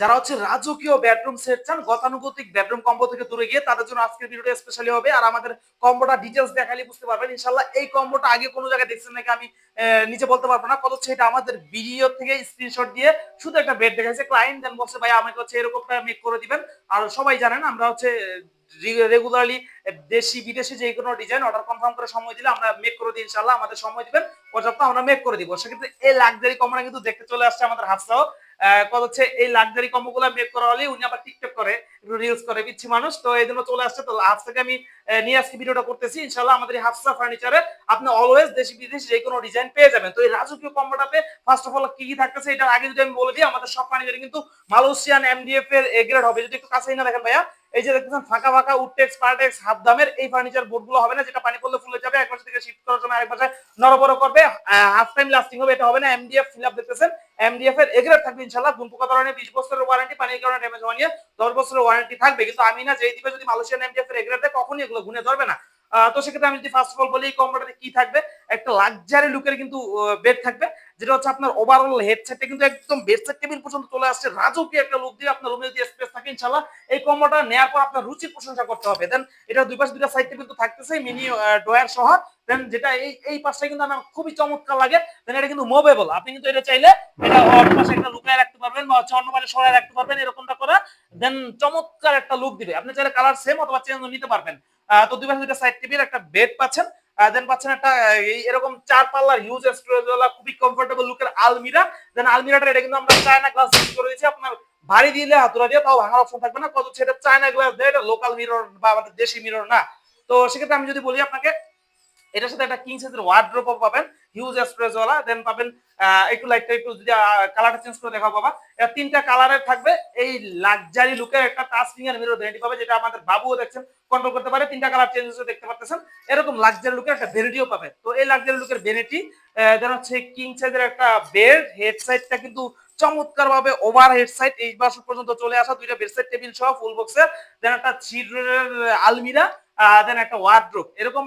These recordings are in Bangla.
যারা হচ্ছে রাজকীয় বেডরুম সেট চান, গতানুগতিক বেডরুম কম্বো থেকে দূরে গিয়ে তাদের জন্য আজকের ভিডিওটা স্পেশালি হবে। আর আমাদের কম্বোটা ডিটেইলস দেখালে বুঝতে পারবেন ইনশাআল্লাহ। এই কম্বোটা আগে কোন জায়গায় দেখছেন নাকি আমি নিজে বলতে পারবো না। কত হচ্ছে এটা আমাদের ভিডিও থেকে স্ক্রিনশট দিয়ে শুধু একটা বেড দেখাইছে ক্লায়েন্ট, দেন বলছে ভাই আমাকে হচ্ছে এরকমটা মেক করে দিবেন। আর সবাই জানেন আমরা হচ্ছে রেগুলারলি দেশি বিদেশি যে কোনো ডিজাইন অর্ডার কনফার্ম করে সময় দিলে আমরা মেক করে দিই ইনশাআল্লাহ। আমাদের সময় দিবেন পর্যাপ্ত, আমরা মেক করে দিব। সেক্ষেত্রে এই লাক্সারি কম্বোটা কিন্তু দেখতে চলে আসছে আমাদের হাফসাও। কথা হচ্ছে এই লাক্সারি কম্বোগুলো মেক করা হলে উনি আবার টিকটক করে, একটু রিলস করে, পিচ্ছি মানুষ, তো এই জন্য চলে আসছে। তো আজ থেকে আমি নিয়ে আজকে ভিডিওটা করতেছি ইনশাআল্লাহ। আমাদের এই হাফসা ফার্নিচারে আপনি অলওয়েজ দেশি বিদেশি যে কোনো ডিজাইন পেয়ে যাবেন। তো এই রাজকীয় কম্বোটাতে ফার্স্ট অফ অল কি কি থাকতেছে এটার আগে যদি আমি বলে দিই, আমাদের সব ফার্নিচারে কিন্তু মালয়েশিয়ান এমডিএফ এর এ গ্রেড হবে। যদি একটু কাছেই না দেখেন ভাইয়া, এই যে দেখতেছেন ফাঁকা ফাঁকা উডটেক্স পার্টেক্স হাফ দামের এই ফার্নিচার বোর্ডগুলো হবে না, যেটা পানি পড়লে ফুলে যাবে, এক পাশে থেকে শিফট করার জন্য আরেক পাশে নড়বড় করবে, হাফ টাইম লাস্টিং হবে, এটা হবে না। এমডিএফ ফিল আপ দেখতেছেন, এমডিএফ এর এগ্রেড থাকবে ইনশাআল্লাহ। গুণ পোকা ধরনের 20 বছরের ওয়ারেন্টি, পানির কারণে ড্যামেজ হওয়া নিয়ে 10 বছরের ওয়ারেন্টি থাকবে। কিন্তু আমি না যেই দিবে যদি মালয়েশিয়ান এমডিএফ এর এগ্রেড দেয় কখনই এগুলো গুণে ধরবে না। তো সেক্ষেত্রে আমি যদি ফার্স্ট অফ অল বলি এই কম্বোটাতে কি থাকবে, একটা লাক্সারি লুকের কিন্তু বেড থাকবে, যেটা হচ্ছে আপনার ওভারঅল হেডসেটটা কিন্তু একদম বেডসেট টেবিল পর্যন্ত চলে আসছে, রাজকীয় একটা লুক দিয়ে আপনার রুমে যদি স্পেস থাকে ইনশাআল্লাহ এই কম্বোটা নেওয়ার পর আপনার রুচির প্রশংসা করতে হবে। দেন এটা দুই পাশে দুইটা সাইড টেবিল তো থাকতেছে, মিনি ডয়ার সহ। দেন যেটা এই পাশটা কিন্তু আমার খুবই চমৎকার লাগে। দেন এটা কিন্তু মুভেবল, আপনি কিন্তু এটা চাইলে এটা অন্য পাশে একটা লুকায় রাখতে পারবেন বা হচ্ছে অন্য পাশে সরায় রাখতে পারবেন, এরকমটা করা। দেন চমৎকার একটা লুক দিবে। আপনি চাইলে কালার সেম অথবা চেঞ্জ নিতে পারবেন। তো দুই পাশে দুইটা সাইড টেবিল, একটা বেড পাচ্ছেন, দেন পাচ্ছেন একটা এরকম 4 পাল্লার হিউজ স্টোরেজ ওয়ালা খুবই কমফোর্টেবল লুকের আলমিরা। দেন আলমিরাটা এটা কিন্তু আমরা চায়না গ্লাস ইউজ করে দিয়েছি। আপনার ভারী দিলে হাতুড়া দিয়ে তাও ভাঙার অপশন থাকবে না। কত সেটা চায়না গ্লাস দেয়, এটা লোকাল মিরর বা আমাদের দেশি মিরর না। তো সেক্ষেত্রে আমি যদি বলি আপনাকে, এটার সাথে একটা কিং সাইজের ওয়ার্ড্রোব পাবেন, হিউজ স্পেস ওয়ালা। দেন পাবেন একটু লাইটটা একটু যদি কালারটা চেঞ্জ করে দেখাবো বাবা, এটা তিনটা কালারের থাকবে। এই লাক্সারি লুকের একটা টাচ ফিঙ্গার মিরর ভ্যানিটি পাবে, যেটা আমাদের বাবুও দেখছেন কন্ট্রোল করতে পারে। তিনটা কালার চেঞ্জ হচ্ছে দেখতে পাচ্ছেন। এরকম লাক্সারি লুকের একটা ভ্যানিটিও পাবে। তো এই লাক্সারি লুকের ভ্যানিটি দেন হচ্ছে কিং সাইজের একটা বেড, হেড সাইডটা কিন্তু চমৎকার ভাবে ওভার হেড সাইড এই পাশ পর্যন্ত চলে আসা, দুইটা বেডসাইড টেবিল সহ ফুল বক্সের। দেন একটা চিলড্রেনের আলমিরা, দেন একটা ওয়ার্ড্রোব। এরকম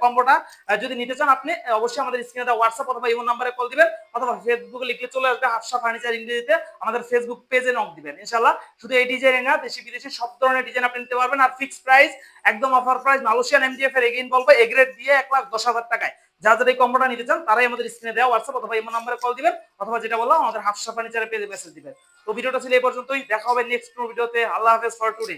কম্বোটা যদি নিতে চান আপনি অবশ্যই আমাদের স্ক্রিনে দেওয়া হোয়াটসঅ্যাপ অথবা ইমো নাম্বারে কল দিবেন, অথবা ফেসবুকে লিখলে চলে আসবে হাফসা ফার্নিচার ইংরেজিতে, আমাদের ফেসবুক পেজে নক দিবেন ইনশাআল্লাহ। শুধু এই ডিজাইন না, দেশি বিদেশি সব ধরনের ডিজাইন আপনি নিতে পারবেন। আর ফিক্সড প্রাইস, একদম অফার প্রাইস, মালয়েশিয়ান এমডিএফ এর এগেইন বলবো এ গ্রেড দিয়ে 1,10,000 টাকায়। যারা এই কম্বোটা নিতে চান তারাই আমাদের স্ক্রিনে দেওয়া হোয়াটসঅ্যাপ অথবা ইমো নাম্বারে কল দিবেন, অথবা যেটা বললাম আমাদের হাফসা ফার্নিচারের পেজে মেসেজ দিবেন। তো ভিডিওটা ছিল এই পর্যন্তই, দেখা হবে নেক্সট ভিডিওতে। আল্লাহ হাফেজ ফর টুডে।